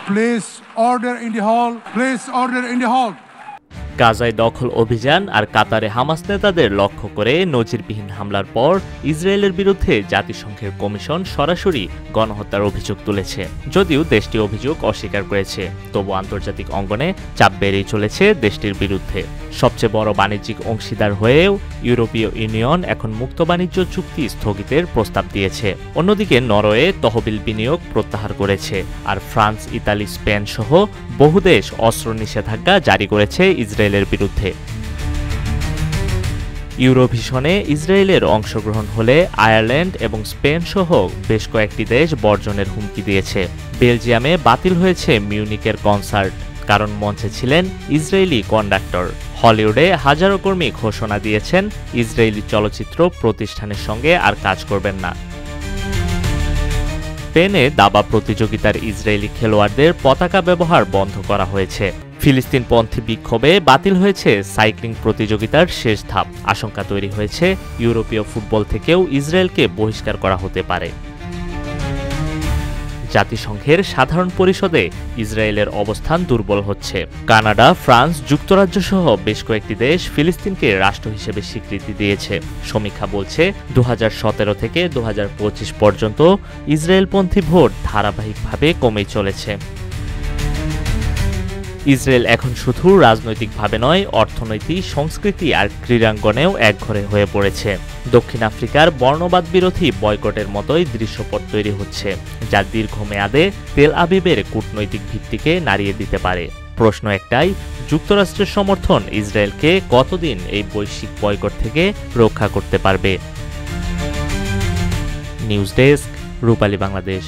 Place order in the hall. Place order in the hall. গাজায় দখল অভিযান আর কাতারে হামাস নেতাদের লক্ষ্য করে নজিরবিহীন হামলার পর ইসরায়েলের বিরুদ্ধে জাতিসংঘের কমিশন সরাসরি গণহত্যার অভিযোগ তুলেছে। যদিও দেশটি অভিযোগ অস্বীকার করেছে, তবু আন্তর্জাতিক অঙ্গনে চাপ বেড়েই চলেছে দেশটির বিরুদ্ধে। সবচেয়ে বড় বাণিজ্যিক অংশীদার হয়েও ইউরোপীয় ইউনিয়ন এখন মুক্ত বাণিজ্য চুক্তি স্থগিতের প্রস্তাব দিয়েছে। অন্যদিকে নরওয়ে তহবিল বিনিয়োগ প্রত্যাহার করেছে, আর ফ্রান্স, ইতালি, স্পেন সহ বহু দেশ অস্ত্র নিষেধাজ্ঞা জারি করেছে ইসরায়েলের বিরুদ্ধে। ইউরোভিশনে ইসরায়েলের অংশগ্রহণ হলে আয়ারল্যান্ড এবং স্পেন সহ বেশ কয়েকটি দেশ বর্জনের হুমকি দিয়েছে। বেলজিয়ামে বাতিল হয়েছে মিউনিকের কনসার্ট, কারণ মঞ্চে ছিলেন ইসরায়েলি কন্ডাক্টর। হলিউডে হাজারো কর্মী ঘোষণা দিয়েছেন ইসরায়েলি চলচ্চিত্র প্রতিষ্ঠানের সঙ্গে আর কাজ করবেন না। স্পেনে দাবা প্রতিযোগিতার ইসরায়েলি খেলোয়াড়দের পতাকা ব্যবহার বন্ধ করা হয়েছে। ফিলিস্তিনপন্থী বিক্ষোভে বাতিল হয়েছে সাইক্লিং প্রতিযোগিতার শেষ ধাপ। আশঙ্কা তৈরি হয়েছে ইউরোপীয় ফুটবল থেকেও ইসরায়েলকে বহিষ্কার করা হতে পারে। জাতিসংঘের সাধারণ পরিষদে ইসরায়েলের অবস্থান দুর্বল হচ্ছে। কানাডা, ফ্রান্স, যুক্তরাজ্য সহ বেশ কয়েকটি দেশ ফিলিস্তিনকে রাষ্ট্র হিসেবে স্বীকৃতি দিয়েছে। সমীক্ষা বলছে 2017 থেকে 2025 পর্যন্ত ইসরায়েলপন্থী ভোট ধারাবাহিকভাবে কমেই চলেছে। ইসরায়েল এখন শুধু রাজনৈতিকভাবে নয়, অর্থনৈতিক, সংস্কৃতি আর ক্রীড়াঙ্গনেও একঘরে হয়ে পড়েছে। দক্ষিণ আফ্রিকার বর্ণবাদ বিরোধী বয়কটের মতোই দৃশ্যপট তৈরি হচ্ছে, যা দীর্ঘমেয়াদে তেল আবিবের কূটনৈতিক ভিত্তিকে নাড়িয়ে দিতে পারে। প্রশ্ন একটাই, যুক্তরাষ্ট্রের সমর্থন ইসরায়েলকে কতদিন এই বৈশ্বিক বয়কট থেকে রক্ষা করতে পারবে? নিউজ ডেস্ক, রূপালী বাংলাদেশ।